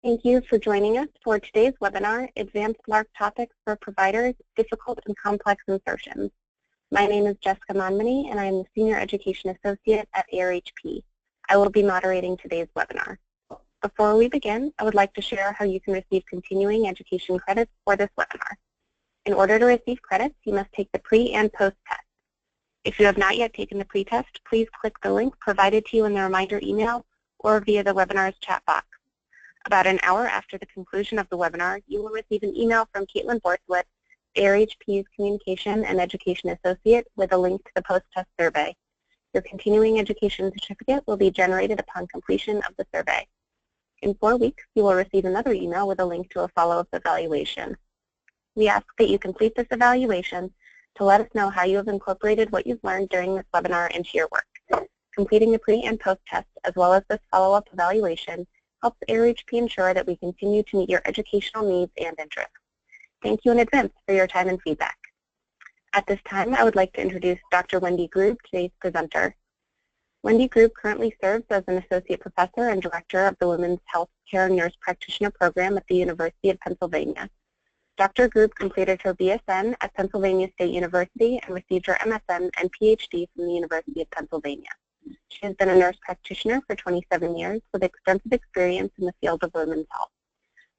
Thank you for joining us for today's webinar, Advanced LARC Topics for Providers, Difficult and Complex Insertions. My name is Jessica Monmany, and I am the Senior Education Associate at ARHP. I will be moderating today's webinar. Before we begin, I would like to share how you can receive continuing education credits for this webinar. In order to receive credits, you must take the pre- and post-test. If you have not yet taken the pre-test, please click the link provided to you in the reminder email or via the webinar's chat box. About an hour after the conclusion of the webinar, you will receive an email from Caitlin Borthwick, ARHP's Communication and Education Associate, with a link to the post-test survey. Your continuing education certificate will be generated upon completion of the survey. In 4 weeks, you will receive another email with a link to a follow-up evaluation. We ask that you complete this evaluation to let us know how you have incorporated what you've learned during this webinar into your work. Completing the pre- and post-test, as well as this follow-up evaluation, helps ARHP ensure that we continue to meet your educational needs and interests. Thank you in advance for your time and feedback. At this time, I would like to introduce Dr. Wendy Grube, today's presenter. Wendy Grube currently serves as an Associate Professor and Director of the Women's Health Care Nurse Practitioner Program at the University of Pennsylvania. Dr. Grube completed her BSN at Pennsylvania State University and received her MSN and PhD from the University of Pennsylvania. She has been a nurse practitioner for 27 years with extensive experience in the field of women's health.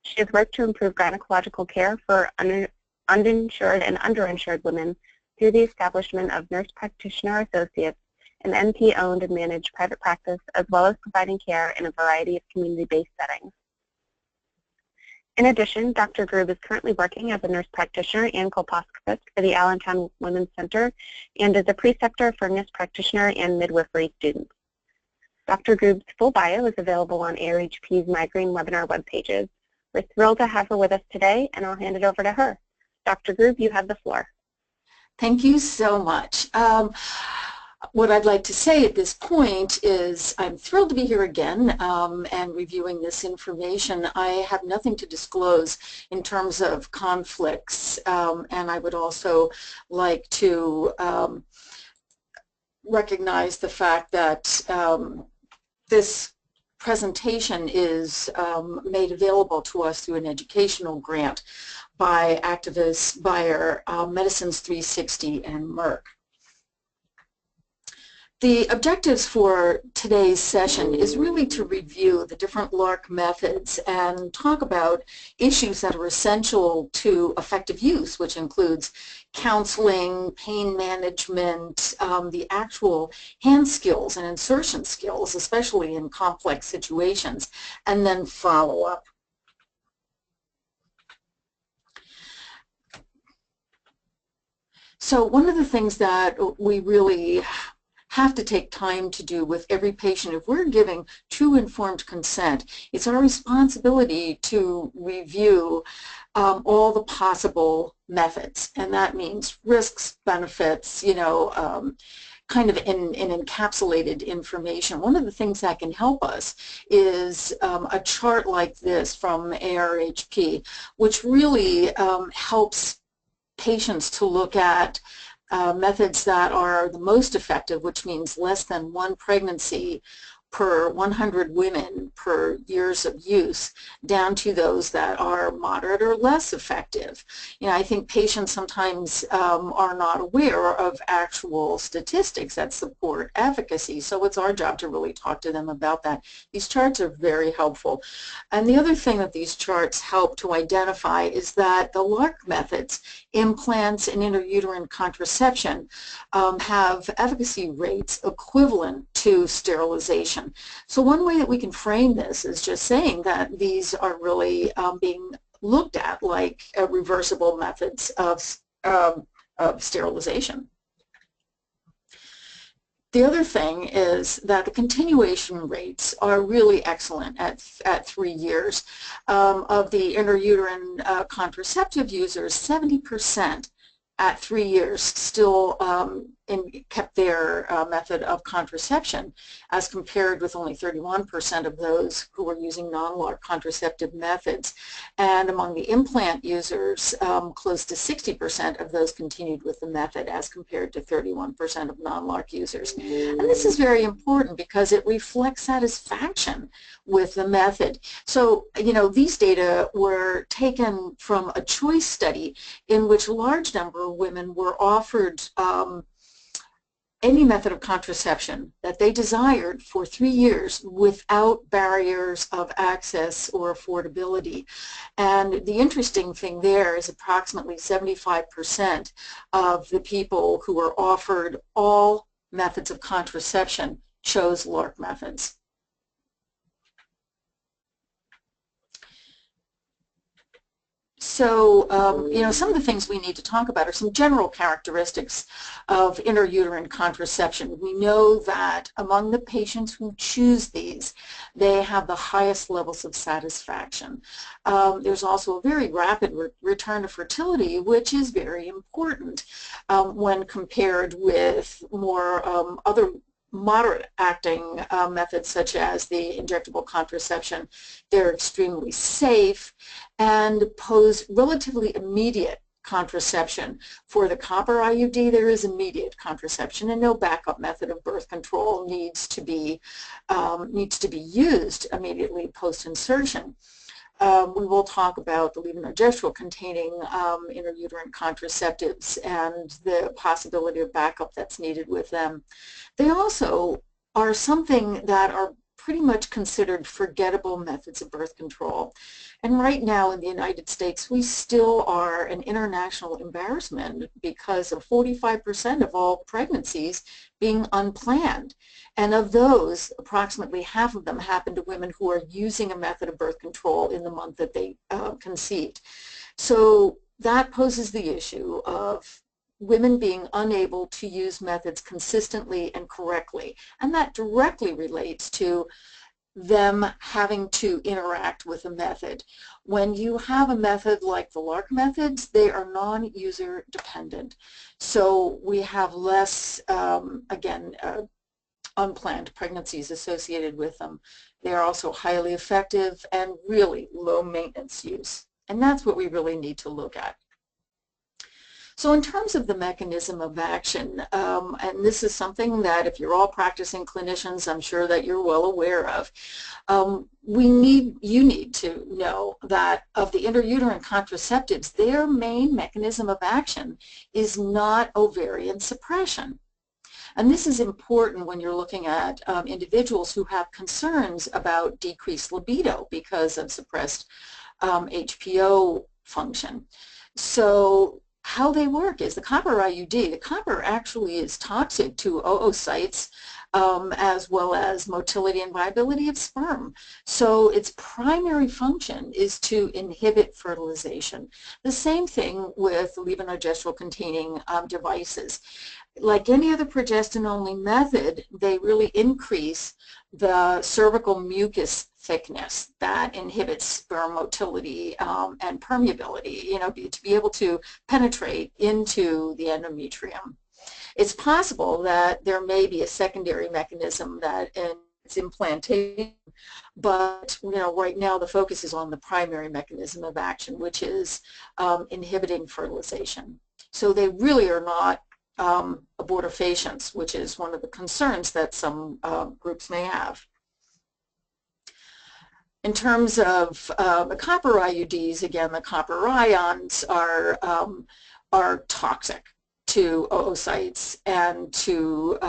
She has worked to improve gynecological care for uninsured and underinsured women through the establishment of Nurse Practitioner Associates, an NP-owned and managed private practice, as well as providing care in a variety of community-based settings. In addition, Dr. Grube is currently working as a nurse practitioner and colposcopist for the Allentown Women's Center and is a preceptor for nurse practitioner and midwifery students. Dr. Grube's full bio is available on ARHP's migraine webinar web pages. We're thrilled to have her with us today, and I'll hand it over to her. Dr. Grube, you have the floor. Thank you so much. What I'd like to say at this point is I'm thrilled to be here again and reviewing this information. I have nothing to disclose in terms of conflicts, and I would also like to recognize the fact that this presentation is made available to us through an educational grant by activists Bayer, Medicines 360, and Merck. The objectives for today's session is really to review the different LARC methods and talk about issues that are essential to effective use, which includes counseling, pain management, the actual hand skills and insertion skills, especially in complex situations, and then follow-up. So one of the things that we really have to take time to do with every patient, if we're giving true informed consent, it's our responsibility to review all the possible methods, and that means risks, benefits, kind of in encapsulated information. One of the things that can help us is a chart like this from ARHP, which really helps patients to look at methods that are the most effective, which means less than one pregnancy per 100 women per years of use, down to those that are moderate or less effective. I think patients sometimes are not aware of actual statistics that support advocacy, so it's our job to really talk to them about that. These charts are very helpful. And the other thing that these charts help to identify is that the LARC methods, implants and intrauterine contraception, have efficacy rates equivalent to sterilization. So one way that we can frame this is just saying that these are really being looked at like reversible methods of sterilization. The other thing is that the continuation rates are really excellent at 3 years. Of the intrauterine contraceptive users, 70% at 3 years still kept their method of contraception, as compared with only 31% of those who were using non-LARC contraceptive methods. And among the implant users, close to 60% of those continued with the method, as compared to 31% of non-LARC users. And this is very important because it reflects satisfaction with the method. So, you know, these data were taken from a choice study in which a large number of women were offered any method of contraception that they desired for 3 years without barriers of access or affordability. And the interesting thing there is approximately 75% of the people who were offered all methods of contraception chose LARC methods. So, you know, some of the things we need to talk about are some general characteristics of intrauterine contraception. We know that among the patients who choose these, they have the highest levels of satisfaction. There's also a very rapid return to fertility, which is very important when compared with more other moderate acting methods such as the injectable contraception. They're extremely safe and pose relatively immediate contraception. For the copper IUD, there is immediate contraception, and no backup method of birth control needs to be used immediately post-insertion. We will talk about the levonorgestrel containing intrauterine contraceptives and the possibility of backup that's needed with them. They also are something that are pretty much considered forgettable methods of birth control. And right now in the United States, we still are an international embarrassment because of 45% of all pregnancies being unplanned. And of those, approximately half of them happen to women who are using a method of birth control in the month that they conceived. So that poses the issue of women being unable to use methods consistently and correctly. And that directly relates to them having to interact with a method. When you have a method like the LARC methods, they are non-user dependent. So we have less, again, unplanned pregnancies associated with them. They are also highly effective and really low maintenance use. And that's what we really need to look at. So in terms of the mechanism of action, and this is something that if you're all practicing clinicians, I'm sure that you're well aware of, you need to know that of the intrauterine contraceptives, their main mechanism of action is not ovarian suppression. And this is important when you're looking at individuals who have concerns about decreased libido because of suppressed HPO function. So how they work is the copper IUD. The copper actually is toxic to oocytes as well as motility and viability of sperm. So its primary function is to inhibit fertilization. The same thing with levonorgestrel containing devices. Like any other progestin-only method, they really increase the cervical mucus thickness that inhibits sperm motility and permeability, you know, to be able to penetrate into the endometrium. It's possible that there may be a secondary mechanism that is implantation, but you know, right now the focus is on the primary mechanism of action, which is inhibiting fertilization. So they really are not abortifacients, which is one of the concerns that some groups may have. In terms of the copper IUDs, again, the copper ions are toxic to oocytes and to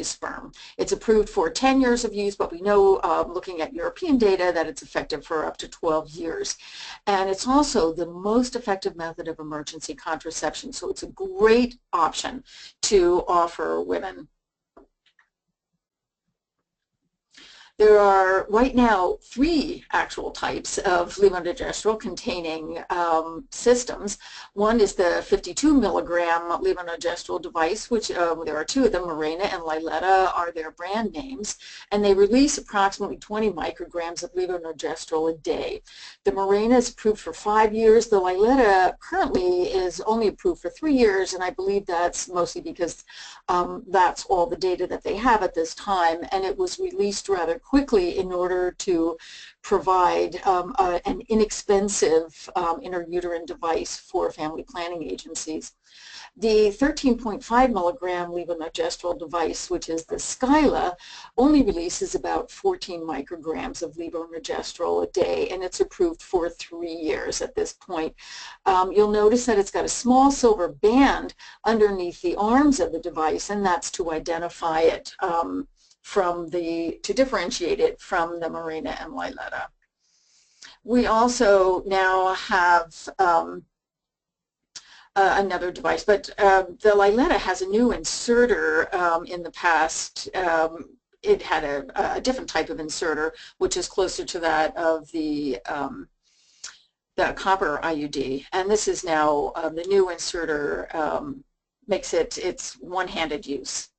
sperm. It's approved for 10 years of use, but we know, looking at European data, that it's effective for up to 12 years. And it's also the most effective method of emergency contraception, so it's a great option to offer women. There are right now 3 actual types of levonorgestrel containing systems. One is the 52 milligram levonorgestrel device, which there are 2 of them, Mirena and Liletta are their brand names, and they release approximately 20 micrograms of levonorgestrel a day. The Mirena is approved for 5 years. The Liletta currently is only approved for 3 years, and I believe that's mostly because that's all the data that they have at this time, and it was released rather quickly in order to provide an inexpensive intrauterine device for family planning agencies. The 13.5 milligram levonorgestrel device, which is the Skyla, only releases about 14 micrograms of levonorgestrel a day, and it's approved for 3 years at this point. You'll notice that it's got a small silver band underneath the arms of the device, and that's to identify it to differentiate it from the Mirena and Liletta. We also now have another device, but the Liletta has a new inserter in the past. It had a different type of inserter, which is closer to that of the copper IUD, and this is now the new inserter makes it's one-handed use.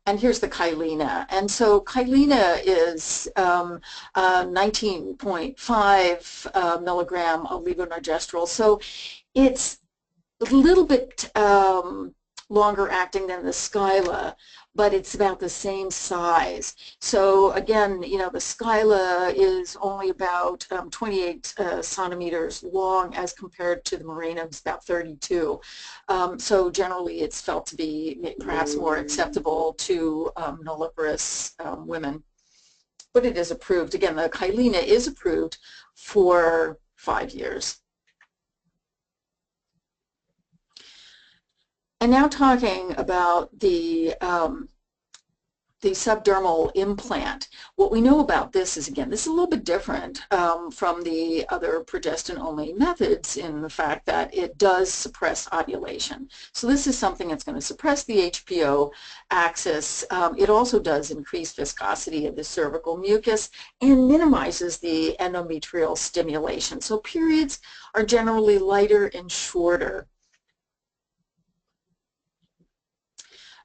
And here's the Kylena. And so Kylena is 19.5 milligram of levonorgestrel. So it's a little bit longer acting than the Skyla, but it's about the same size. So again, you know, the Skyla is only about 28 centimeters long as compared to the Mirena, it's about 32. So generally it's felt to be perhaps more acceptable to nulliparous women. But it is approved. Again, the Kylena is approved for 5 years. And now talking about the subdermal implant. What we know about this is, again, this is a little bit different from the other progestin-only methods in the fact that it does suppress ovulation. So this is something that's going to suppress the HPO axis. It also does increase viscosity of the cervical mucus and minimizes the endometrial stimulation. So periods are generally lighter and shorter.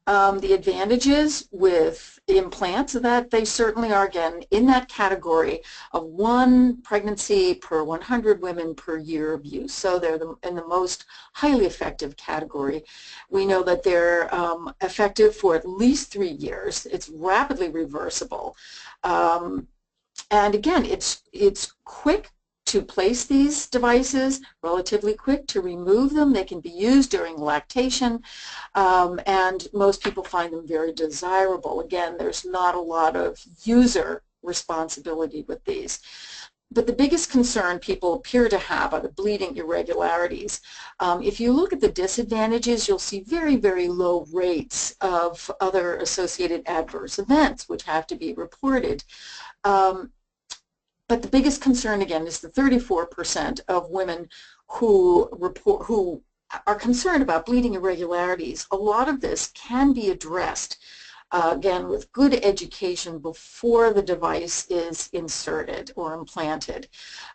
The advantages with implants are that they certainly are, again, in that category of 1 pregnancy per 100 women per year of use. So they're in the most highly effective category. We know that they're effective for at least 3 years. It's rapidly reversible. And again, it's quick to place these devices, relatively quick to remove them. They can be used during lactation, and most people find them very desirable. Again, there's not a lot of user responsibility with these. But the biggest concern people appear to have are the bleeding irregularities. If you look at the disadvantages, you'll see very, very low rates of other associated adverse events which have to be reported. But the biggest concern, again, is the 34% of women who are concerned about bleeding irregularities. A lot of this can be addressed, again, with good education before the device is inserted or implanted.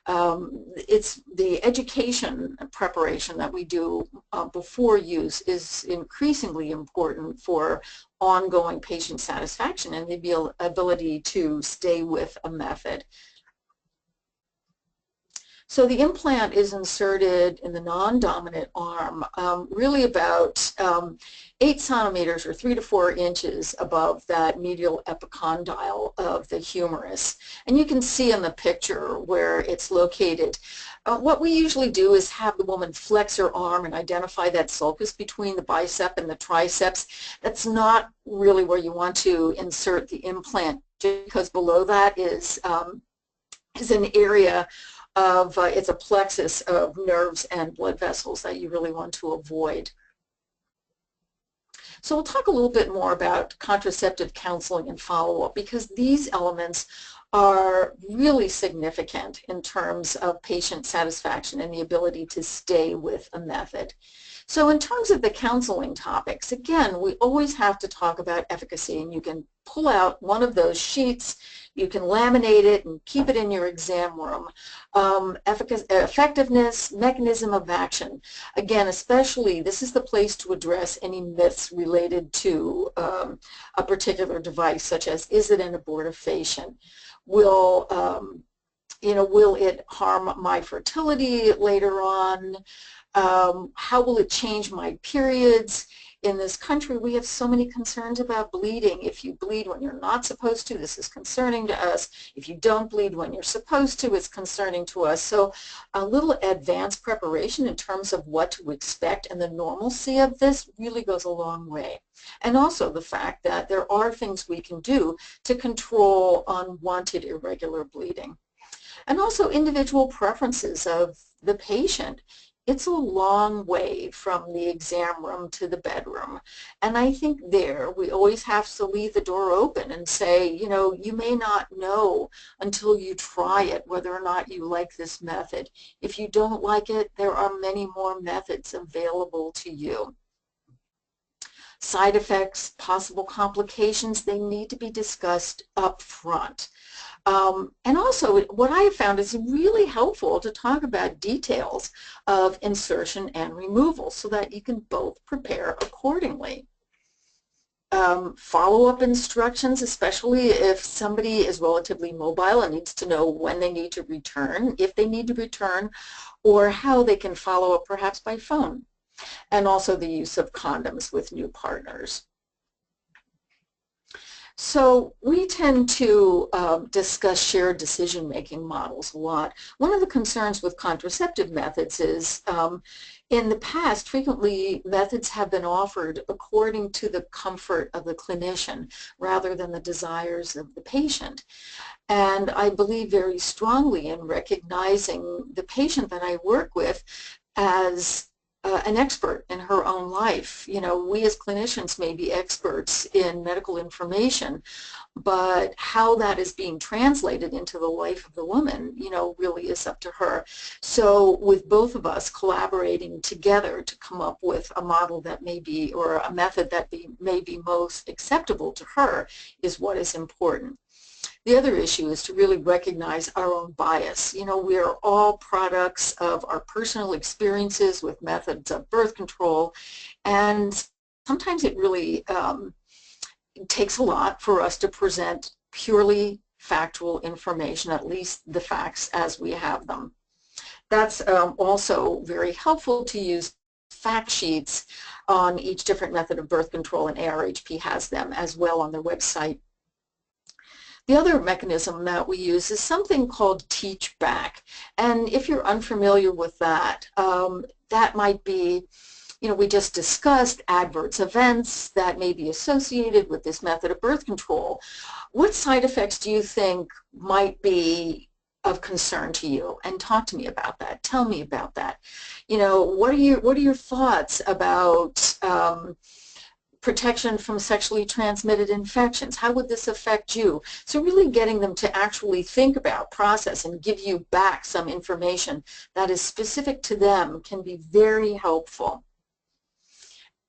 It's the education preparation that we do before use is increasingly important for ongoing patient satisfaction and the ability to stay with a method. So the implant is inserted in the non-dominant arm, really about 8 centimeters or 3 to 4 inches above that medial epicondyle of the humerus. And you can see in the picture where it's located. What we usually do is have the woman flex her arm and identify that sulcus between the bicep and the triceps. That's not really where you want to insert the implant, because below that is an area of, it's a plexus of nerves and blood vessels that you really want to avoid. So we'll talk a little bit more about contraceptive counseling and follow-up, because these elements are really significant in terms of patient satisfaction and the ability to stay with a method. So in terms of the counseling topics, again, we always have to talk about efficacy, and you can pull out one of those sheets, you can laminate it and keep it in your exam room. Effectiveness, mechanism of action. Again, especially, this is the place to address any myths related to a particular device, such as, is it an abortifacient? Will it harm my fertility later on? How will it change my periods? In this country, we have so many concerns about bleeding. If you bleed when you're not supposed to, this is concerning to us. If you don't bleed when you're supposed to, it's concerning to us. So a little advanced preparation in terms of what to expect and the normalcy of this really goes a long way. And also the fact that there are things we can do to control unwanted irregular bleeding. And also individual preferences of the patient. It's a long way from the exam room to the bedroom. And I think there we always have to leave the door open and say, you may not know until you try it whether or not you like this method. If you don't like it, there are many more methods available to you. Side effects, possible complications, they need to be discussed up front. And also, what I have found is really helpful to talk about details of insertion and removal so that you can both prepare accordingly. Follow-up instructions, especially if somebody is relatively mobile and needs to know when they need to return, if they need to return, or how they can follow up perhaps by phone. And also the use of condoms with new partners. So we tend to discuss shared decision-making models a lot. One of the concerns with contraceptive methods is in the past, frequently methods have been offered according to the comfort of the clinician rather than the desires of the patient. And I believe very strongly in recognizing the patient that I work with as an expert in her own life. We as clinicians may be experts in medical information, but how that is being translated into the life of the woman, really is up to her. So with both of us collaborating together to come up with a model that may be, or a method that may be most acceptable to her is what is important. The other issue is to really recognize our own bias. We are all products of our personal experiences with methods of birth control, and sometimes it really takes a lot for us to present purely factual information, at least the facts as we have them. That's also very helpful to use fact sheets on each different method of birth control, and ARHP has them as well on their website. The other mechanism that we use is something called teach back. And if you're unfamiliar with that, that might be, we just discussed adverse events that may be associated with this method of birth control. What side effects do you think might be of concern to you? And talk to me about that. Tell me about that. What are your thoughts about protection from sexually transmitted infections? How would this affect you? So really getting them to actually think about, process, and give you back some information that is specific to them can be very helpful.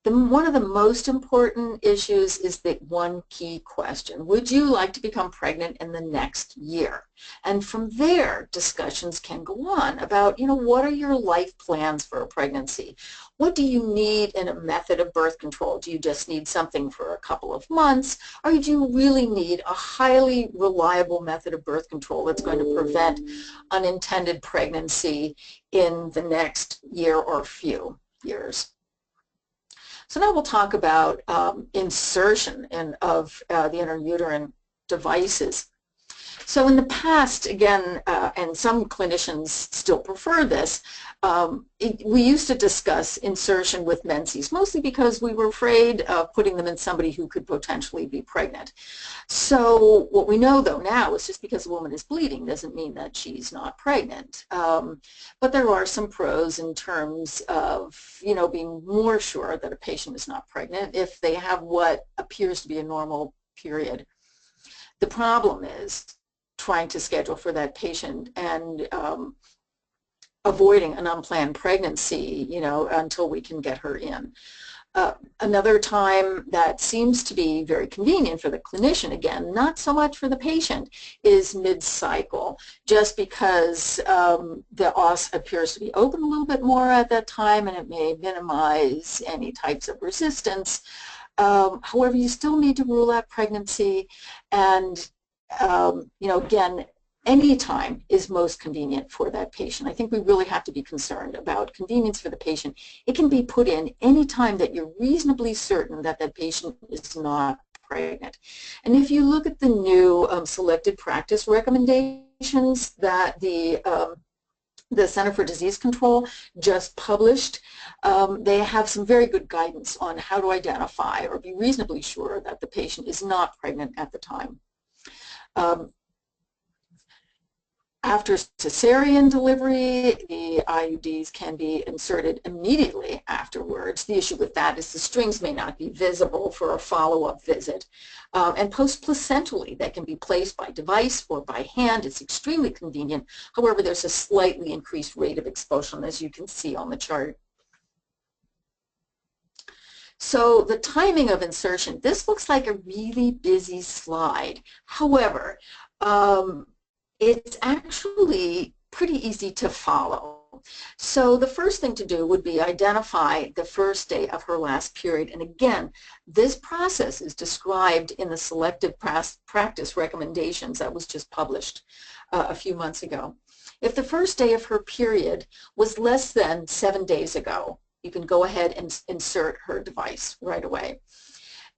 One of the most important issues is the one key question: would you like to become pregnant in the next year? And from there, discussions can go on about, what are your life plans for a pregnancy? What do you need in a method of birth control? Do you just need something for a couple of months, or do you really need a highly reliable method of birth control that's going to prevent unintended pregnancy in the next year or few years? So now we'll talk about insertion of the intrauterine devices. So in the past, again, and some clinicians still prefer this, we used to discuss insertion with menses, mostly because we were afraid of putting them in somebody who could potentially be pregnant. So what we know, though, now is just because a woman is bleeding doesn't mean that she's not pregnant. But there are some pros in terms of, being more sure that a patient is not pregnant if they have what appears to be a normal period. The problem is trying to schedule for that patient and avoiding an unplanned pregnancy, until we can get her in. Another time that seems to be very convenient for the clinician, again, not so much for the patient, is mid-cycle, just because the os appears to be open a little bit more at that time, and it may minimize any types of resistance. However, you still need to rule out pregnancy, and again, any time is most convenient for that patient. I think we really have to be concerned about convenience for the patient. It can be put in any time that you're reasonably certain that that patient is not pregnant. And if you look at the new selected practice recommendations that the Center for Disease Control just published, they have some very good guidance on how to identify or be reasonably sure that the patient is not pregnant at the time. After cesarean delivery, the IUDs can be inserted immediately afterwards. The issue with that is the strings may not be visible for a follow-up visit. And post-placentally, they can be placed by device or by hand. It's extremely convenient. However, there's a slightly increased rate of expulsion, as you can see on the chart. So the timing of insertion, this looks like a really busy slide. However, it's actually pretty easy to follow. So the first thing to do would be identify the first day of her last period. And again, this process is described in the selective practice recommendations that was just published a few months ago. If the first day of her period was less than 7 days ago, you can go ahead and insert her device right away.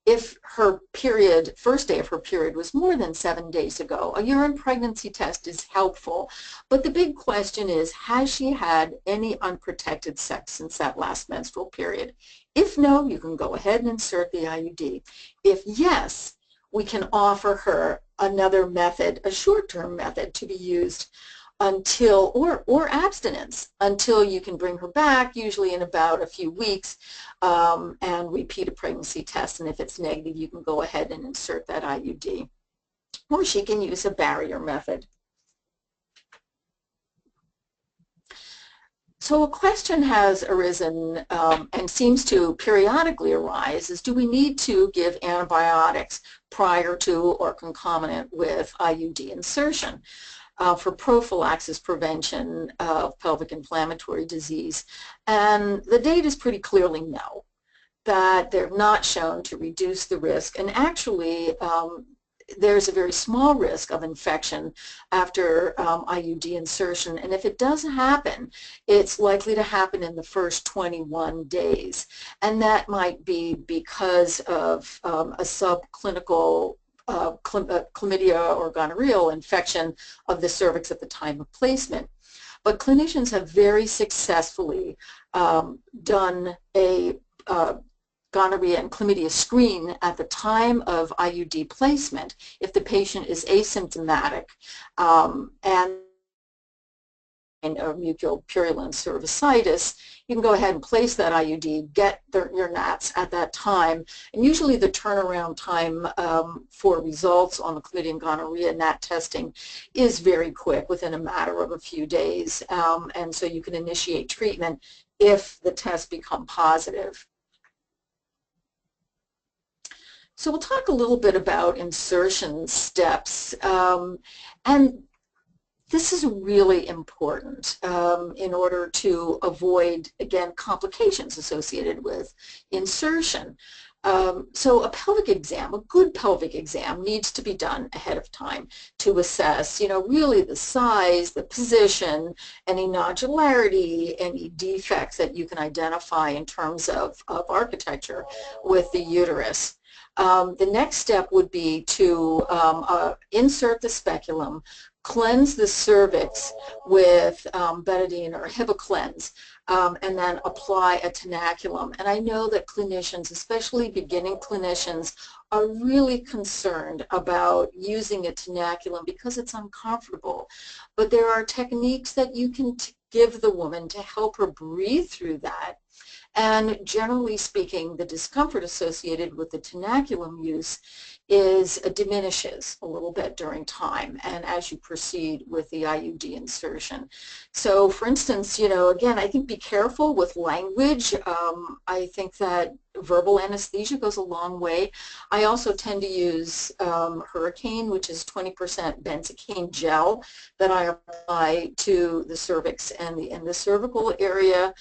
If her period, first day of her period, was more than 7 days ago, a urine pregnancy test is helpful. But the big question is, has she had any unprotected sex since that last menstrual period? If no, you can go ahead and insert the IUD. If yes, we can offer her another method, a short-term method to be used until, or abstinence, until you can bring her back, usually in about a few weeks, and repeat a pregnancy test. And if it's negative, you can go ahead and insert that IUD. Or she can use a barrier method. So a question has arisen and seems to periodically arise is, do we need to give antibiotics prior to or concomitant with IUD insertion for prophylaxis prevention of pelvic inflammatory disease? And the data is pretty clearly no, that they're not shown to reduce the risk. And actually, there's a very small risk of infection after IUD insertion, and if it does happen, it's likely to happen in the first 21 days, and that might be because of a subclinical chlamydia or gonorrheal infection of the cervix at the time of placement. But clinicians have very successfully done a gonorrhea and chlamydia screen at the time of IUD placement if the patient is asymptomatic and of mucopurulent cervicitis. You can go ahead and place that IUD, get your NATs at that time, and usually the turnaround time for results on the chlamydia and gonorrhea NAT testing is very quick, within a matter of a few days, and so you can initiate treatment if the tests become positive. So we'll talk a little bit about insertion steps, and this is really important in order to avoid, again, complications associated with insertion. So a pelvic exam, a good pelvic exam, needs to be done ahead of time to assess, really the size, the position, any nodularity, any defects that you can identify in terms of architecture with the uterus. The next step would be to insert the speculum, cleanse the cervix with betadine or Hibiclens, and then apply a tenaculum. And I know that clinicians, especially beginning clinicians, are really concerned about using a tenaculum because it's uncomfortable. But there are techniques that you can give the woman to help her breathe through that And generally speaking, the discomfort associated with the tenaculum use diminishes a little bit during time and as you proceed with the IUD insertion. So for instance, again, I think be careful with language. I think that verbal anesthesia goes a long way. I also tend to use Hurricane, which is 20% benzocaine gel that I apply to the cervix and the cervical area.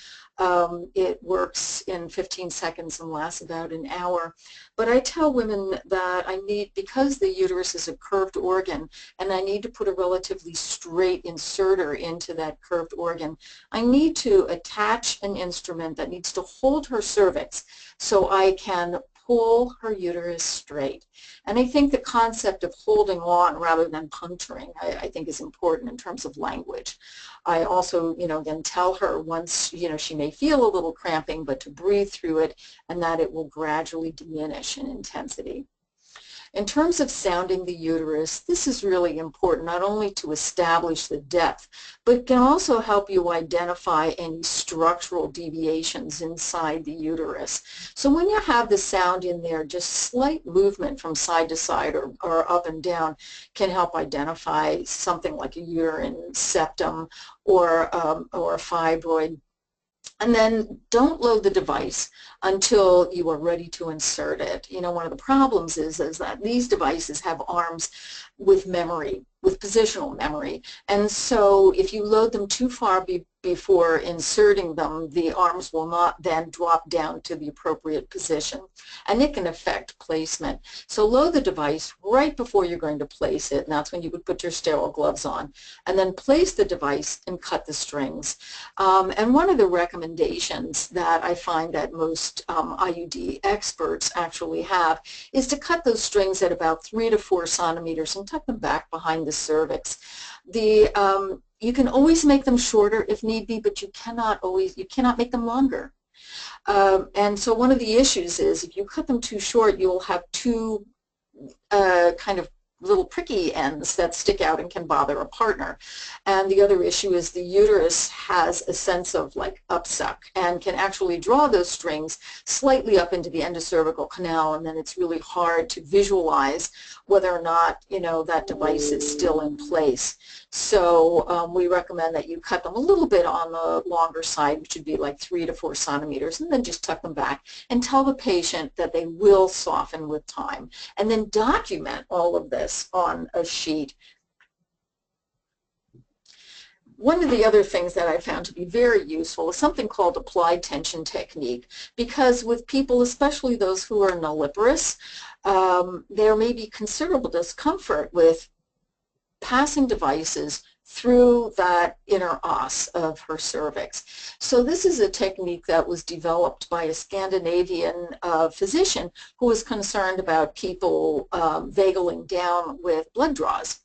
It works in 15 seconds and lasts about an hour. But I tell women that because the uterus is a curved organ and I need to put a relatively straight inserter into that curved organ, I need to attach an instrument that needs to hold her cervix so I can pull her uterus straight. And I think the concept of holding on rather than puncturing, I think is important in terms of language. I also, again, tell her once, she may feel a little cramping, but to breathe through it and that it will gradually diminish in intensity. In terms of sounding the uterus, this is really important, not only to establish the depth, but can also help you identify any structural deviations inside the uterus. So when you have the sound in there, just slight movement from side to side or up and down can help identify something like a uterine septum or a fibroid. And then don't load the device until you are ready to insert it. One of the problems is that these devices have arms with memory, with positional memory. And so if you load them too far before inserting them, the arms will not then drop down to the appropriate position. And it can affect placement. So load the device right before you're going to place it, and that's when you would put your sterile gloves on. And then place the device and cut the strings. And one of the recommendations that I find that most IUD experts actually have is to cut those strings at about 3 to 4 centimeters and tuck them back behind the cervix. You can always make them shorter if need be, but you cannot make them longer. And so one of the issues is if you cut them too short, you'll have two kind of little pricky ends that stick out and can bother a partner. And the other issue is the uterus has a sense of like upsuck and can actually draw those strings slightly up into the endocervical canal, and then it's really hard to visualize whether or not that device is still in place. So we recommend that you cut them a little bit on the longer side, which would be like 3 to 4 centimeters, and then just tuck them back and tell the patient that they will soften with time. And then document all of this on a sheet. One of the other things that I found to be very useful is something called applied tension technique, because with people, especially those who are nulliparous, there may be considerable discomfort with passing devices through that inner os of her cervix. So this is a technique that was developed by a Scandinavian physician who was concerned about people vagaling down with blood draws.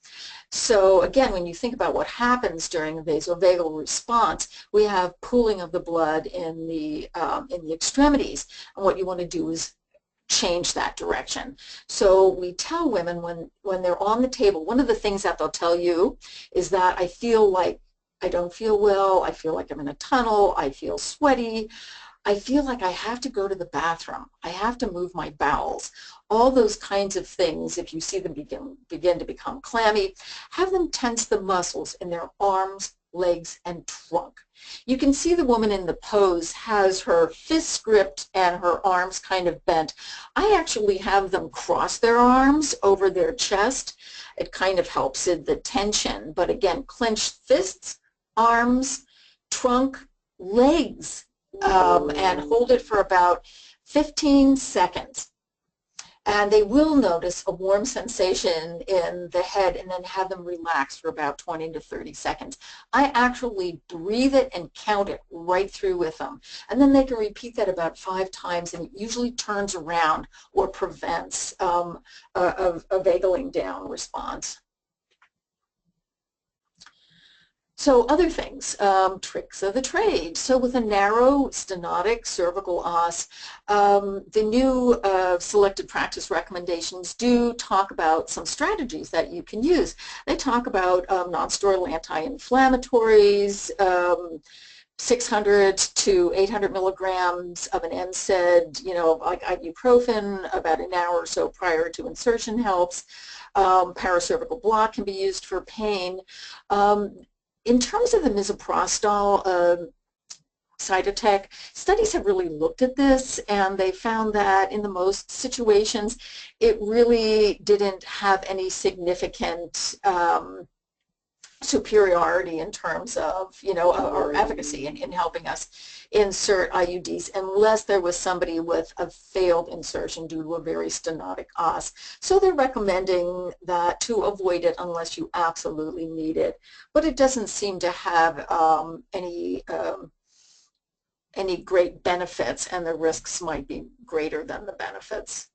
So again, when you think about what happens during a vasovagal response, we have pooling of the blood in the extremities, and what you want to do is change that direction. So we tell women when they're on the table, one of the things that they'll tell you is that I feel like I don't feel well, I feel like I'm in a tunnel, I feel sweaty, I feel like I have to go to the bathroom, I have to move my bowels. All those kinds of things, if you see them begin to become clammy, have them tense the muscles in their arms, legs, and trunk. You can see the woman in the pose has her fists gripped and her arms kind of bent. I actually have them cross their arms over their chest. It kind of helps in the tension, but again, clenched fists, arms, trunk, legs, and hold it for about 15 seconds. And they will notice a warm sensation in the head and then have them relax for about 20 to 30 seconds. I actually breathe it and count it right through with them. And then they can repeat that about 5 times, and it usually turns around or prevents a vagaling down response. So other things, tricks of the trade. So with a narrow stenotic cervical os, the new selected practice recommendations do talk about some strategies that you can use. They talk about non-steroidal anti-inflammatories, 600 to 800 milligrams of an NSAID, like ibuprofen, about an hour or so prior to insertion helps. Paracervical block can be used for pain. In terms of the misoprostol side effect, studies have really looked at this, and they found that in the most situations, it really didn't have any significant superiority in terms of, or efficacy in helping us insert IUDs unless there was somebody with a failed insertion due to a very stenotic os. So they're recommending that to avoid it unless you absolutely need it. But it doesn't seem to have any great benefits, and the risks might be greater than the benefits.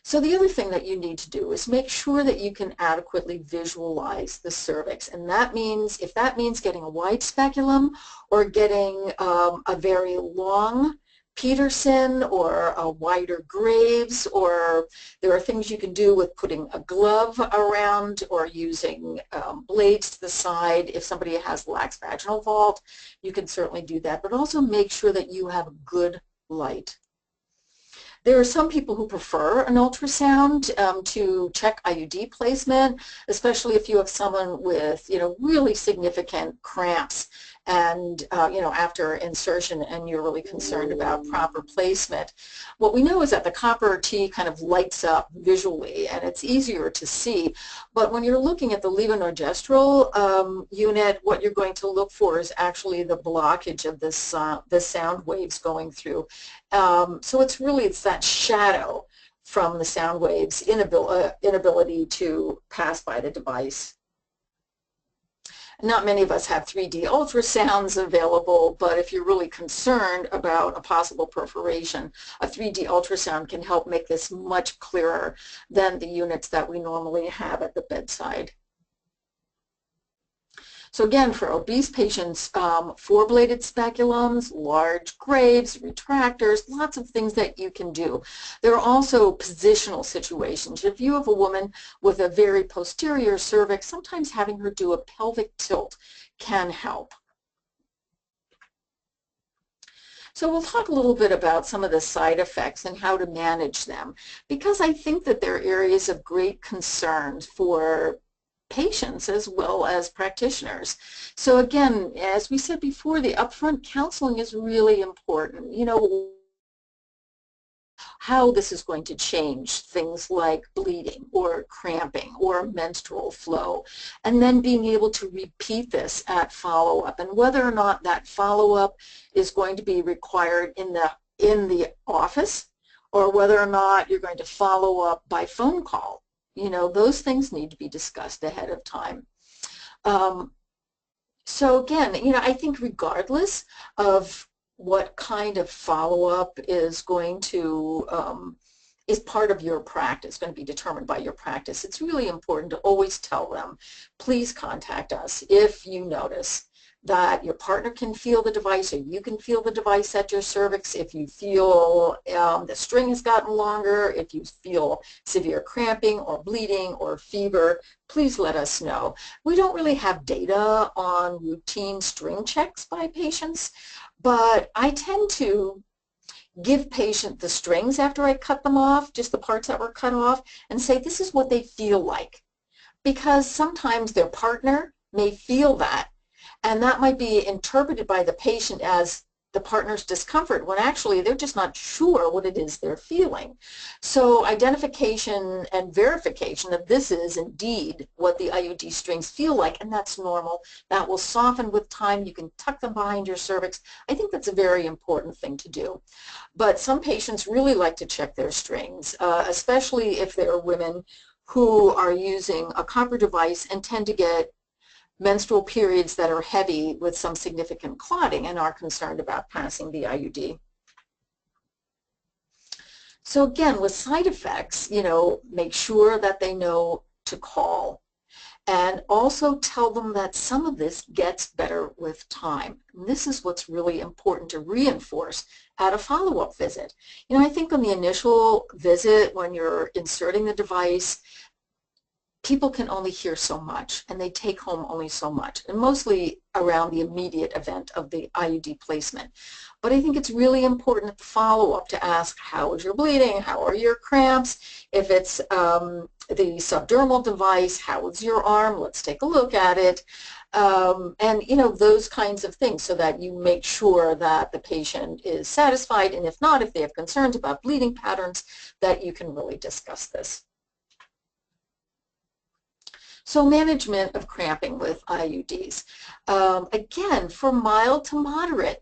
So the other thing that you need to do is make sure that you can adequately visualize the cervix, and that means, if that means getting a wide speculum or getting a very long Peterson or a wider Graves, or there are things you can do with putting a glove around or using blades to the side. If somebody has lax vaginal vault, you can certainly do that, but also make sure that you have good light. There are some people who prefer an ultrasound to check IUD placement, especially if you have someone with, really significant cramps and, after insertion, and you're really concerned about proper placement. What we know is that the copper T kind of lights up visually, and it's easier to see. But when you're looking at the levonorgestrel unit, what you're going to look for is actually the blockage of this, the sound waves going through. So it's that shadow from the sound waves, inability to pass by the device. Not many of us have 3D ultrasounds available, but if you're really concerned about a possible perforation, a 3D ultrasound can help make this much clearer than the units that we normally have at the bedside. So again, for obese patients, 4-bladed speculums, large Graves, retractors, lots of things that you can do. There are also positional situations. If you have a woman with a very posterior cervix, sometimes having her do a pelvic tilt can help. So we'll talk a little bit about some of the side effects and how to manage them, because I think that they're areas of great concern for patients as well as practitioners. So again, as we said before, the upfront counseling is really important. How this is going to change things like bleeding or cramping or menstrual flow, and then being able to repeat this at follow-up, and whether or not that follow-up is going to be required in the office, or whether or not you're going to follow up by phone call. Those things need to be discussed ahead of time. So again, I think regardless of what kind of follow-up is going to, is part of your practice, going to be determined by your practice, it's really important to always tell them, please contact us if you notice that your partner can feel the device, or you can feel the device at your cervix. If you feel the string has gotten longer, if you feel severe cramping or bleeding or fever, please let us know. We don't really have data on routine string checks by patients, but I tend to give patient the strings after I cut them off, just the parts that were cut off, and say this is what they feel like, because sometimes their partner may feel that, and that might be interpreted by the patient as the partner's discomfort, when actually they're just not sure what it is they're feeling. So identification and verification of this is indeed what the IUD strings feel like, and that's normal. That will soften with time. You can tuck them behind your cervix. I think that's a very important thing to do. But some patients really like to check their strings, especially if they're women who are using a copper device and tend to get menstrual periods that are heavy with some significant clotting and are concerned about passing the IUD. So again, with side effects, make sure that they know to call, and also tell them that some of this gets better with time. And this is what's really important to reinforce at a follow-up visit. I think on the initial visit, when you're inserting the device, people can only hear so much, and they take home only so much, and mostly around the immediate event of the IUD placement. But I think it's really important at the follow-up to ask, how is your bleeding? How are your cramps? If it's the subdermal device, how is your arm? Let's take a look at it. And those kinds of things, so that you make sure that the patient is satisfied, and if not, if they have concerns about bleeding patterns, that you can really discuss this. So management of cramping with IUDs. Again, for mild to moderate,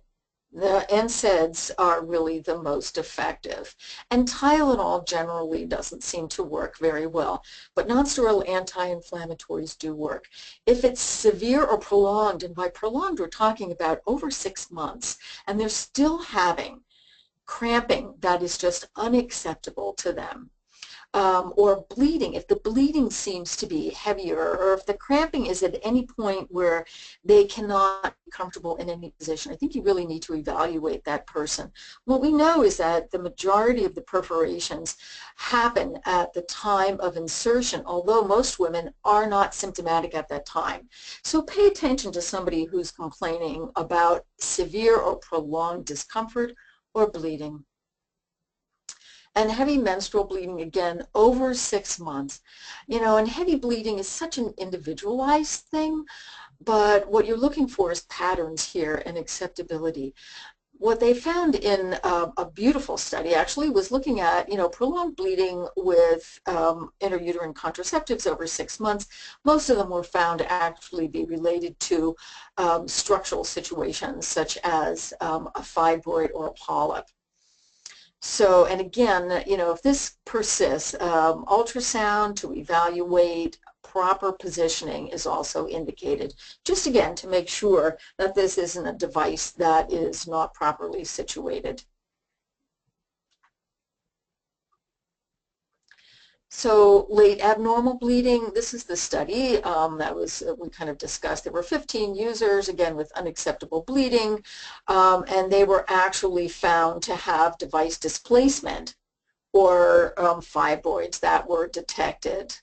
the NSAIDs are really the most effective. And Tylenol generally doesn't seem to work very well, but nonsteroidal anti-inflammatories do work. If it's severe or prolonged, and by prolonged we're talking about over 6 months, and they're still having cramping that is just unacceptable to them, or bleeding, if the bleeding seems to be heavier, or if the cramping is at any point where they cannot be comfortable in any position, I think you really need to evaluate that person. What we know is that the majority of the perforations happen at the time of insertion, although most women are not symptomatic at that time. So pay attention to somebody who's complaining about severe or prolonged discomfort or bleeding. And heavy menstrual bleeding, again, over 6 months. And heavy bleeding is such an individualized thing, but what you're looking for is patterns here and acceptability. What they found in a beautiful study actually was looking at, prolonged bleeding with intrauterine contraceptives over 6 months. Most of them were found to actually be related to structural situations, such as a fibroid or a polyp. So, and again, if this persists, ultrasound to evaluate proper positioning is also indicated, just again to make sure that this isn't a device that is not properly situated. So late abnormal bleeding, this is the study we kind of discussed. There were 15 users, again, with unacceptable bleeding, and they were actually found to have device displacement or fibroids that were detected.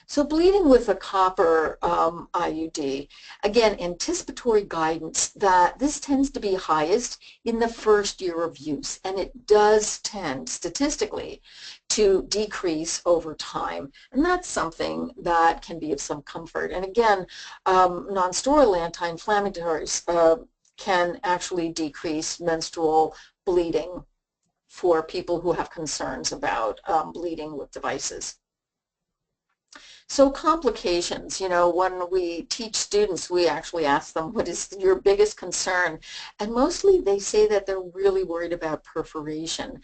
So bleeding with a copper IUD, again, anticipatory guidance that this tends to be highest in the first year of use, and it does tend statistically to decrease over time, and that's something that can be of some comfort. And again, nonsteroidal anti-inflammatories can actually decrease menstrual bleeding for people who have concerns about bleeding with devices. So complications, when we teach students, we actually ask them, what is your biggest concern? And mostly they say that they're really worried about perforation.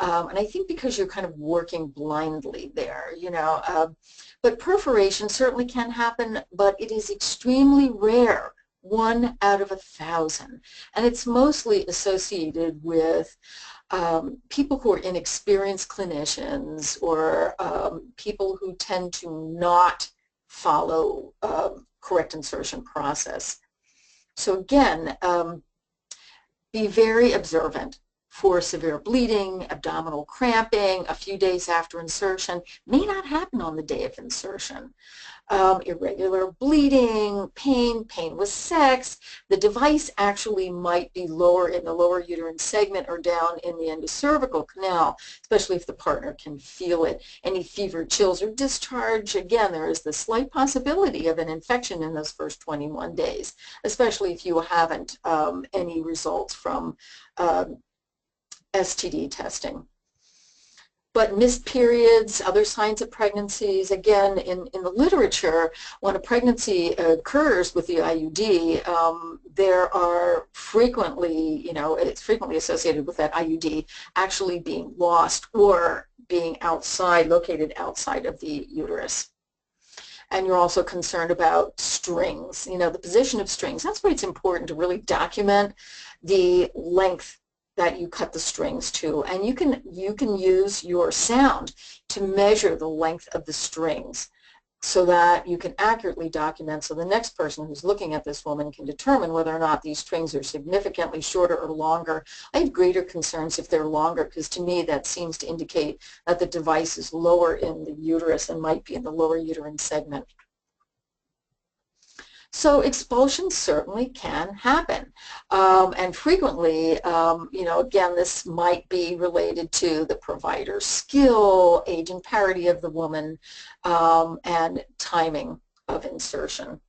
And I think because you're kind of working blindly there, but perforation certainly can happen, but it is extremely rare, 1 out of 1,000. And it's mostly associated with people who are inexperienced clinicians, or people who tend to not follow correct insertion process. So again, be very observant for severe bleeding, abdominal cramping a few days after insertion. May not happen on the day of insertion. Irregular bleeding, pain with sex. The device actually might be lower in the lower uterine segment or down in the endocervical canal, especially if the partner can feel it. Any fever, chills, or discharge, again, there is the slight possibility of an infection in those first 21 days, especially if you haven't any results from STD testing. But missed periods, other signs of pregnancies, again, in the literature, when a pregnancy occurs with the IUD, there are frequently, it's frequently associated with that IUD actually being lost or being located outside of the uterus. And you're also concerned about strings, the position of strings. That's why it's important to really document the length that you cut the strings to, and you can use your sound to measure the length of the strings. so that you can accurately document, so the next person who's looking at this woman can determine whether or not these strings are significantly shorter or longer. I have greater concerns if they're longer, because to me that seems to indicate that the device is lower in the uterus and might be in the lower uterine segment. So expulsion certainly can happen, and frequently, again, this might be related to the provider's skill, age and parity of the woman, and timing of insertion.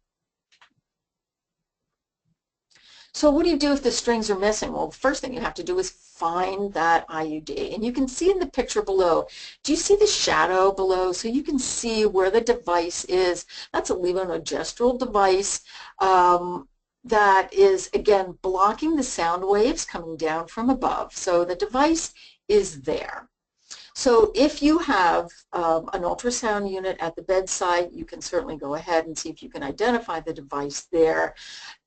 So what do you do if the strings are missing? Well, the first thing you have to do is find that IUD. And you can see in the picture below, do you see the shadow below? So you can see where the device is. That's a levonorgestrel device that is, again, blocking the sound waves coming down from above. So the device is there. So if you have an ultrasound unit at the bedside, you can certainly go ahead and see if you can identify the device there.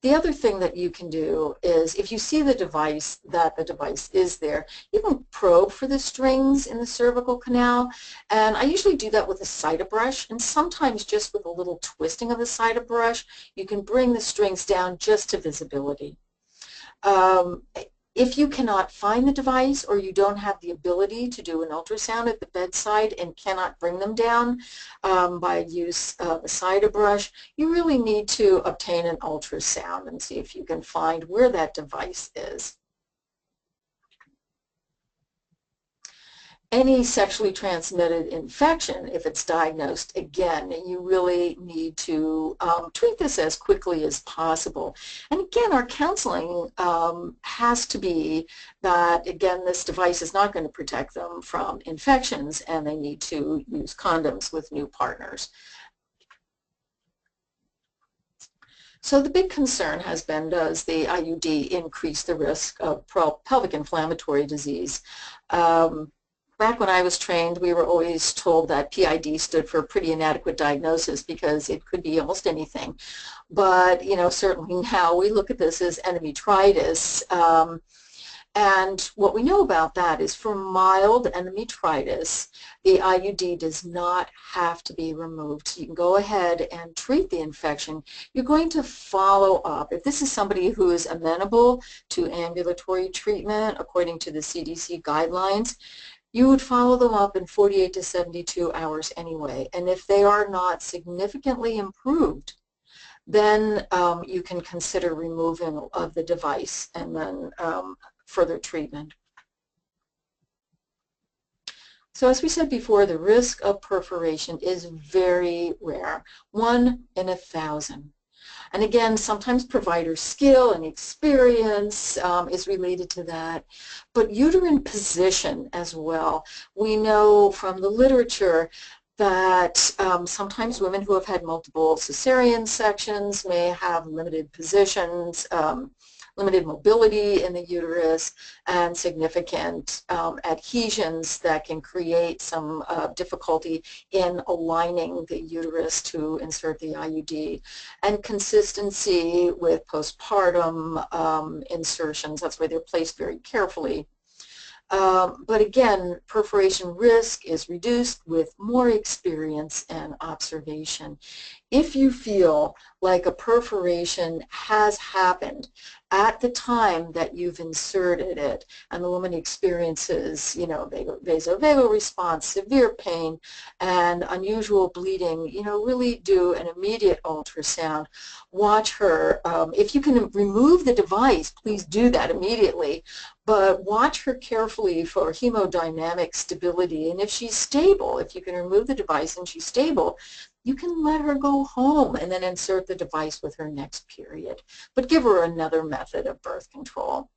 The other thing that you can do is, if you see the device, that the device is there, you can probe for the strings in the cervical canal. And I usually do that with a cita brush, and sometimes just with a little twisting of the cita brush, you can bring the strings down just to visibility. If you cannot find the device, or you don't have the ability to do an ultrasound at the bedside and cannot bring them down by use of a cita brush, you really need to obtain an ultrasound and see if you can find where that device is. Any sexually transmitted infection, if it's diagnosed, again, you really need to treat this as quickly as possible. And again, our counseling has to be that, again, this device is not going to protect them from infections, and they need to use condoms with new partners. So the big concern has been, does the IUD increase the risk of pelvic inflammatory disease? Back when I was trained, we were always told that PID stood for pretty inadequate diagnosis, because it could be almost anything. But, certainly now we look at this as endometritis. And what we know about that is, for mild endometritis, the IUD does not have to be removed. So you can go ahead and treat the infection. You're going to follow up. If this is somebody who is amenable to ambulatory treatment according to the CDC guidelines, you would follow them up in 48 to 72 hours anyway. And if they are not significantly improved, then you can consider removing of the device and then further treatment. So as we said before, the risk of perforation is very rare, 1 in 1,000. And again, sometimes provider skill and experience is related to that, but uterine position as well. We know from the literature that sometimes women who have had multiple cesarean sections may have limited positions, limited mobility in the uterus, and significant adhesions that can create some difficulty in aligning the uterus to insert the IUD. And consistency with postpartum insertions, that's why they're placed very carefully. But again, perforation risk is reduced with more experience and observation. If you feel like a perforation has happened at the time that you've inserted it, and the woman experiences, vasovagal response, severe pain, and unusual bleeding, really do an immediate ultrasound. Watch her. If you can remove the device, please do that immediately. But watch her carefully for hemodynamic stability. And if she's stable, if you can remove the device and she's stable, you can let her go home and then insert the device with her next period. But give her another method of birth control.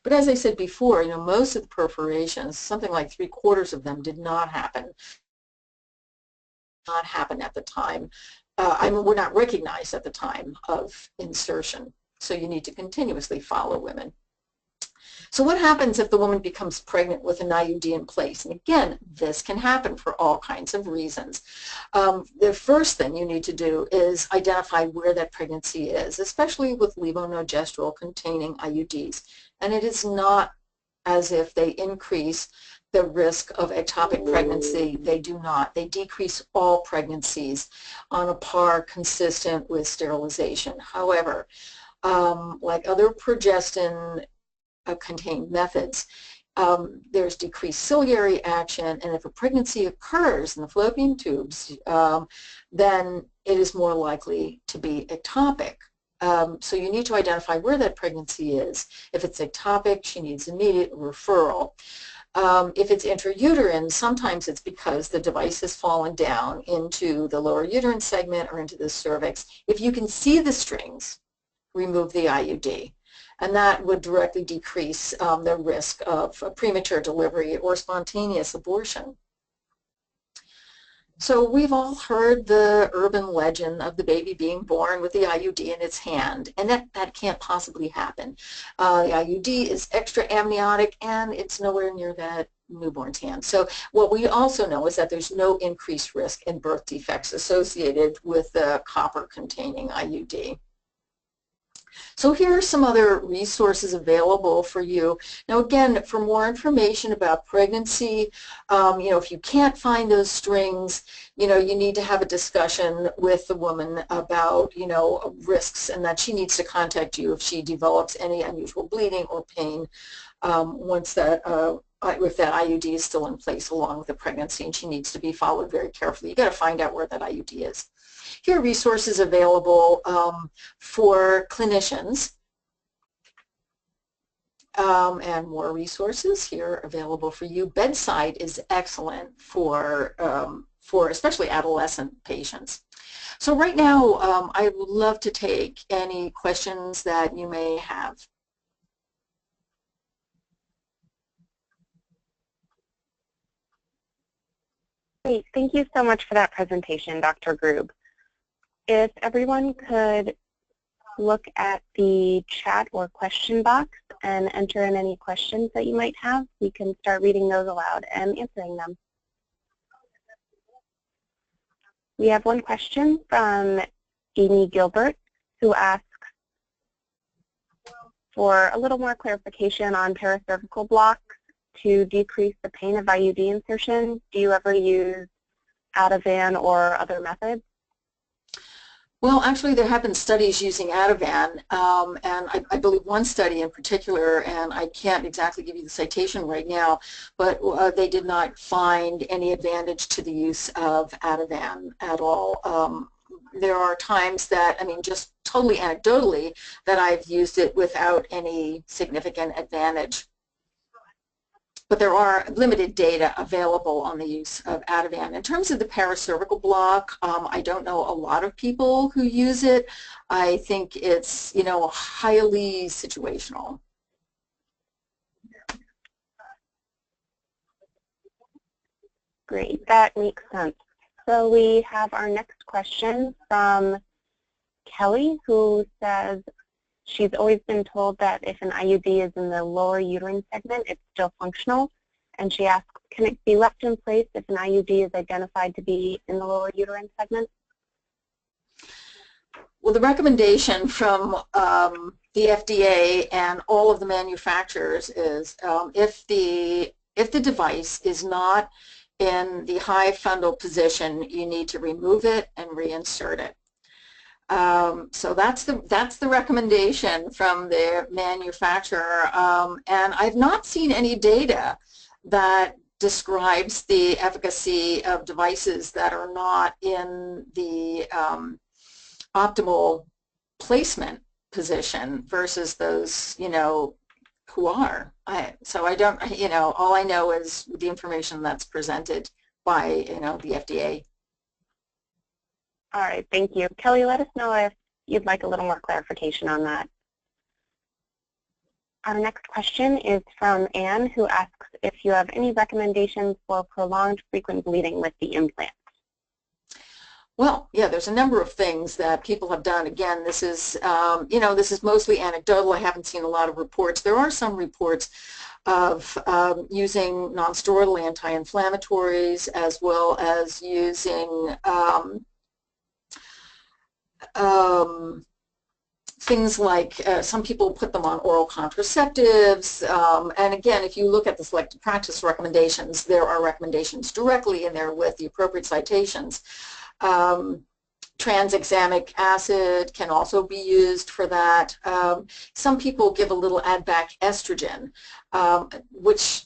But as I said before, most of the perforations, something like 3/4 of them, did not happen. Not happen at the time. Were not recognized at the time of insertion. So you need to continuously follow women. So what happens if the woman becomes pregnant with an IUD in place? And again, this can happen for all kinds of reasons. The first thing you need to do is identify where that pregnancy is, especially with levonorgestrel containing IUDs. And it is not as if they increase the risk of ectopic pregnancy. They do not. They decrease all pregnancies on a par consistent with sterilization. However, like other progestin-contained methods, there's decreased ciliary action, and if a pregnancy occurs in the fallopian tubes, then it is more likely to be ectopic. So you need to identify where that pregnancy is. If it's ectopic, she needs immediate referral. If it's intrauterine, sometimes it's because the device has fallen down into the lower uterine segment or into the cervix. If you can see the strings, remove the IUD. And that would directly decrease the risk of a premature delivery or spontaneous abortion. So we've all heard the urban legend of the baby being born with the IUD in its hand, and that can't possibly happen. The IUD is extra amniotic, and it's nowhere near that newborn's hand. So what we also know is that there's no increased risk in birth defects associated with the copper-containing IUD. So here are some other resources available for you. Now again, for more information about pregnancy, if you can't find those strings, you need to have a discussion with the woman about, risks, and that she needs to contact you if she develops any unusual bleeding or pain once that if that IUD is still in place along with the pregnancy, and she needs to be followed very carefully. You got to find out where that IUD is. Here are resources available for clinicians, and more resources here available for you. Bedside is excellent for especially adolescent patients. So right now, I would love to take any questions that you may have. Great. Thank you so much for that presentation, Dr. Grube. If everyone could look at the chat or question box and enter in any questions that you might have, we can start reading those aloud and answering them. We have one question from Amy Gilbert, who asks for a little more clarification on paracervical blocks to decrease the pain of IUD insertion. Do you ever use Ativan or other methods? Well, actually, there have been studies using Ativan, and I believe one study in particular, and I can't exactly give you the citation right now, but they did not find any advantage to the use of Ativan at all. There are times that, just totally anecdotally, that I've used it without any significant advantage. But there are limited data available on the use of Ativan. In terms of the paracervical block, I don't know a lot of people who use it. I think it's, highly situational. Great, that makes sense. So we have our next question from Kelly, who says, she's always been told that if an IUD is in the lower uterine segment, it's still functional. And she asks, can it be left in place if an IUD is identified to be in the lower uterine segment? Well, the recommendation from the FDA and all of the manufacturers is if the device is not in the high fundal position, you need to remove it and reinsert it. So that's the recommendation from the manufacturer, and I've not seen any data that describes the efficacy of devices that are not in the optimal placement position versus those, who are. So I don't, all I know is the information that's presented by, the FDA. All right, thank you. Kelly, let us know if you'd like a little more clarification on that. Our next question is from Anne, who asks if you have any recommendations for prolonged frequent bleeding with the implant. Well, yeah, there's a number of things that people have done. Again, this is, this is mostly anecdotal. I haven't seen a lot of reports. There are some reports of using non-steroidal anti-inflammatories as well as using things like some people put them on oral contraceptives, and again, if you look at the selected practice recommendations, there are recommendations directly in there with the appropriate citations. Tranexamic acid can also be used for that. Some people give a little add-back estrogen, which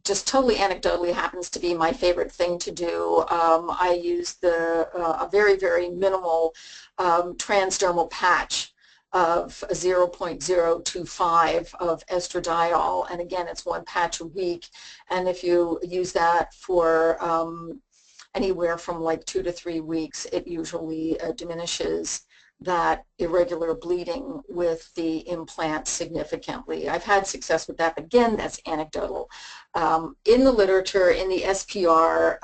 just totally anecdotally happens to be my favorite thing to do. I use a very, very minimal transdermal patch of 0.025 of estradiol, and again, it's one patch a week, and if you use that for anywhere from like 2 to 3 weeks, it usually diminishes that irregular bleeding with the implant significantly. I've had success with that, but again, that's anecdotal. In the literature, in the SPR,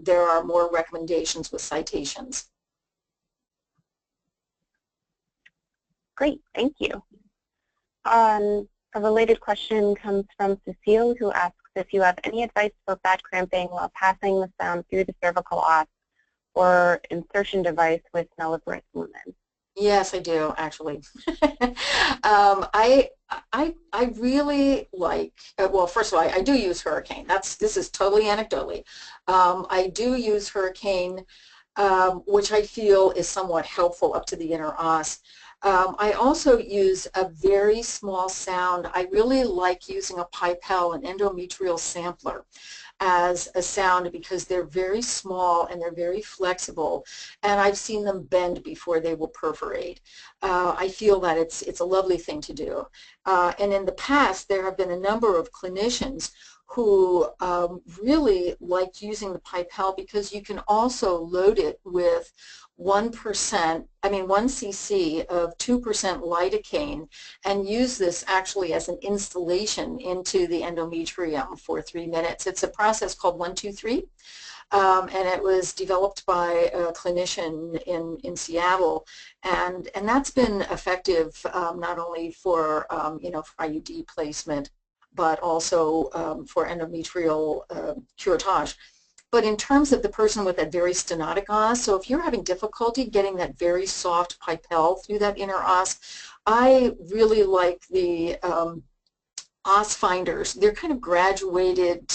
there are more recommendations with citations. Great, thank you. A related question comes from Cecile, who asks if you have any advice for bad cramping while passing the sound through the cervical os or insertion device with null-risk lumen. Yes, I do, actually. I really like, well, first of all, I do use Hurricane. This is totally anecdotally. I do use Hurricane, which I feel is somewhat helpful up to the inner os. I also use a very small sound. I really like using a Pipel, an endometrial sampler, as a sound because they're very small and they're very flexible, and I've seen them bend before they will perforate. I feel that it's a lovely thing to do. And in the past, there have been a number of clinicians who really liked using the Pipel because you can also load it with 1 cc of 2% lidocaine and use this actually as an installation into the endometrium for 3 minutes. It's a process called 1-2-3, and it was developed by a clinician in Seattle, and that's been effective not only for for IUD placement, but also for endometrial curettage. But in terms of the person with that very stenotic os, so if you're having difficulty getting that very soft Pipel through that inner os, I really like the os finders. They're kind of graduated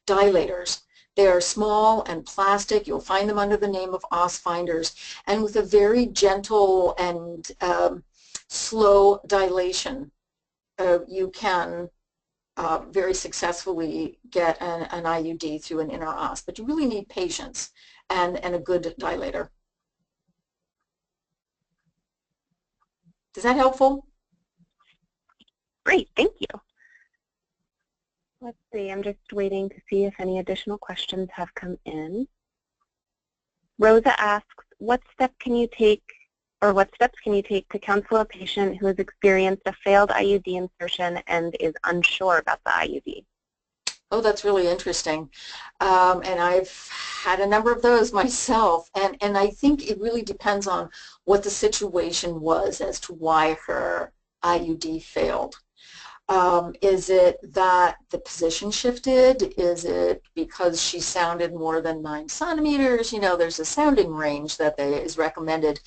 dilators. They are small and plastic. You'll find them under the name of os finders, and with a very gentle and slow dilation, you can very successfully get an IUD through an inner os, but you really need patience and a good dilator. Is that helpful? Great, thank you. Let's see, I'm just waiting to see if any additional questions have come in. Rosa asks, what steps can you take to counsel a patient who has experienced a failed IUD insertion and is unsure about the IUD? Oh, that's really interesting. And I've had a number of those myself, and I think it really depends on what the situation was as to why her IUD failed. Is it that the position shifted? Is it because she sounded more than 9 centimeters? You know, there's a sounding range that is recommended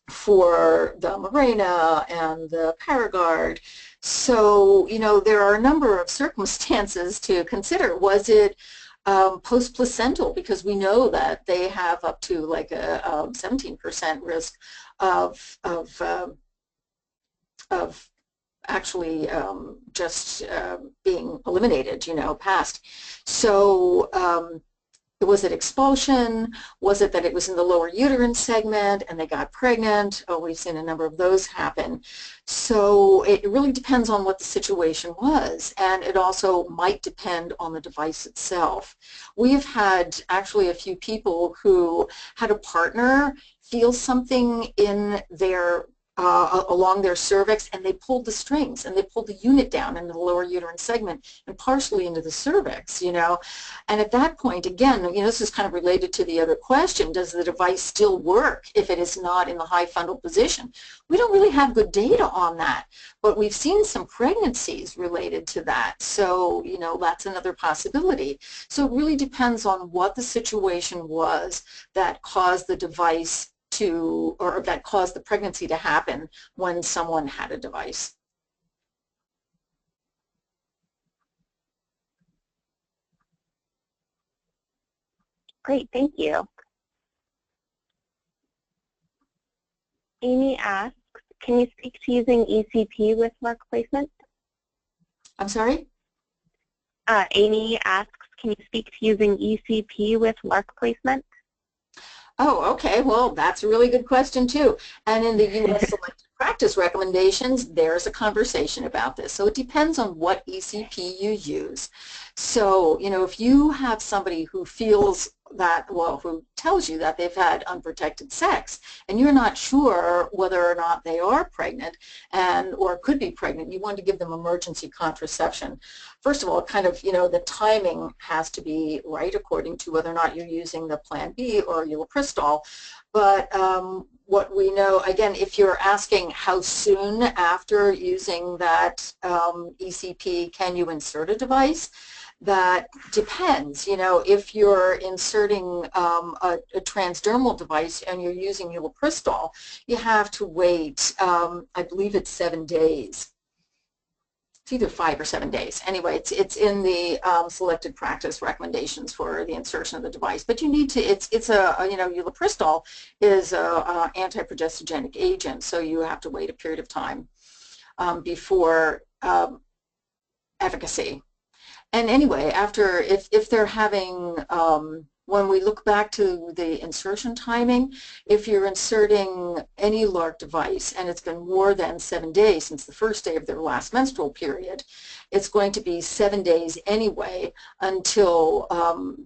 for the Mirena and the Paragard. So, you know, there are a number of circumstances to consider. Was it post-placental? Because we know that they have up to like a 17% risk of actually just being eliminated, you know, passed. So was it expulsion? Was it that it was in the lower uterine segment and they got pregnant? Oh, we've seen a number of those happen. So it really depends on what the situation was, and it also might depend on the device itself. We've had actually a few people who had a partner feel something in their along their cervix, and they pulled the strings and they pulled the unit down into the lower uterine segment and partially into the cervix, you know. And at that point, again, you know, this is kind of related to the other question, does the device still work if it is not in the high fundal position? We don't really have good data on that, but we've seen some pregnancies related to that. So, you know, that's another possibility. So it really depends on what the situation was that caused the device to, or that caused the pregnancy to happen when someone had a device. Great, thank you. Amy asks, can you speak to using ECP with LARC placement? I'm sorry? Amy asks, can you speak to using ECP with LARC placement? Oh, okay. Well, that's a really good question, too. And in the U.S. selected practice recommendations, there's a conversation about this. So it depends on what ECP you use. So, you know, if you have somebody who feels that, well, who tells you that they've had unprotected sex, and you're not sure whether or not they are pregnant or could be pregnant, you want to give them emergency contraception. First of all, kind of, you know, the timing has to be right according to whether or not you're using the Plan B or ulipristal. But what we know, again, if you're asking how soon after using that ECP can you insert a device, that depends. You know, if you're inserting a transdermal device and you're using ulipristal, you have to wait, I believe it's 7 days. It's either 5 or 7 days. Anyway, it's in the selected practice recommendations for the insertion of the device. But you need to, it's a, you know, ulipristal is a anti-progestogenic agent, so you have to wait a period of time before efficacy. And anyway, after, if they're having, when we look back to the insertion timing, if you're inserting any LARC device and it's been more than 7 days since the first day of their last menstrual period, it's going to be 7 days anyway until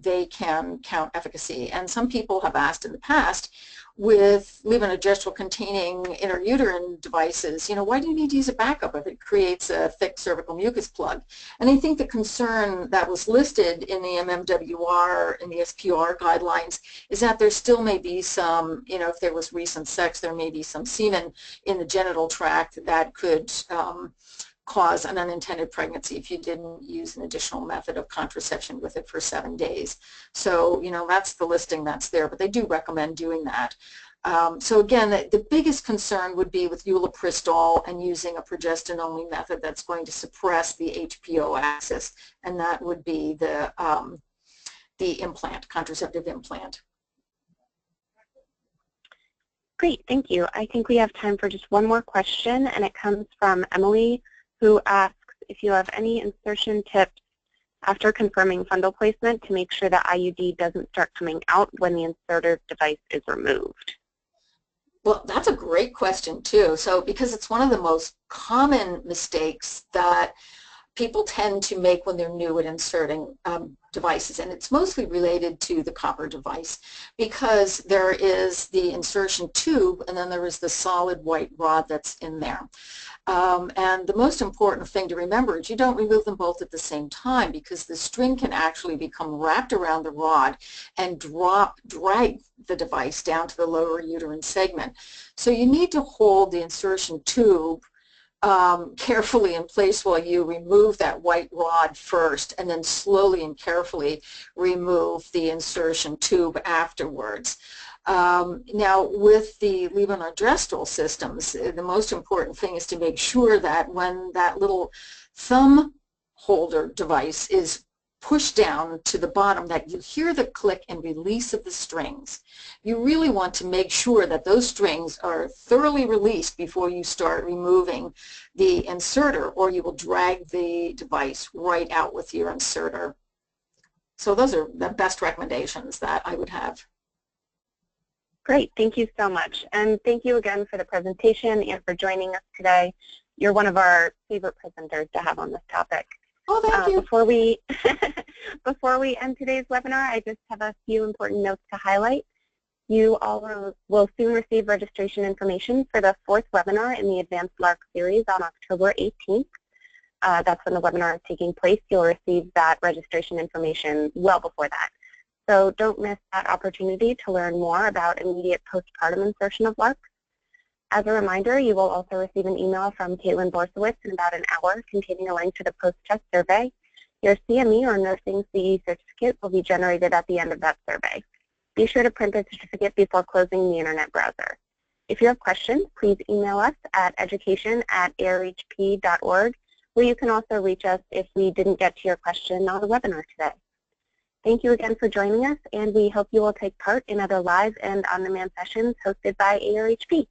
they can count efficacy. And some people have asked in the past, with levonorgestrel containing intrauterine devices, you know, why do you need to use a backup if it creates a thick cervical mucus plug? And I think the concern that was listed in the MMWR and the SPR guidelines is that there still may be some, you know, if there was recent sex, there may be some semen in the genital tract that could cause an unintended pregnancy if you didn't use an additional method of contraception with it for 7 days. So, you know, that's the listing that's there, but they do recommend doing that. So again, the biggest concern would be with ulipristal and using a progestin-only method that's going to suppress the HPO axis, and that would be the implant, contraceptive implant. Great, thank you. I think we have time for just one more question, and it comes from Emily, who asks if you have any insertion tips after confirming fundal placement to make sure the IUD doesn't start coming out when the inserter device is removed. Well, that's a great question too. So because it's one of the most common mistakes that people tend to make when they're new at inserting devices, and it's mostly related to the copper device, because there is the insertion tube and then there is the solid white rod that's in there. And the most important thing to remember is you don't remove them both at the same time, because the string can actually become wrapped around the rod and drag the device down to the lower uterine segment. So you need to hold the insertion tube carefully in place while you remove that white rod first, and then slowly and carefully remove the insertion tube afterwards. Now, with the levonorgestrel systems, the most important thing is to make sure that when that little thumb holder device is pushed down to the bottom, that you hear the click and release of the strings. You really want to make sure that those strings are thoroughly released before you start removing the inserter, or you will drag the device right out with your inserter. So those are the best recommendations that I would have. Great, thank you so much. And thank you again for the presentation and for joining us today. You're one of our favorite presenters to have on this topic. Oh, thank you. Before we end today's webinar, I just have a few important notes to highlight. You all will soon receive registration information for the 4th webinar in the Advanced LARC series on October 18th. That's when the webinar is taking place. You'll receive that registration information well before that. So don't miss that opportunity to learn more about immediate postpartum insertion of LARC. As a reminder, you will also receive an email from Caitlin Borsowitz in about an hour containing a link to the post-test survey. Your CME or nursing CE certificate will be generated at the end of that survey. Be sure to print the certificate before closing the Internet browser. If you have questions, please email us at education@arhp.org, where you can also reach us if we didn't get to your question on the webinar today. Thank you again for joining us, and we hope you will take part in other live and on-demand sessions hosted by ARHP.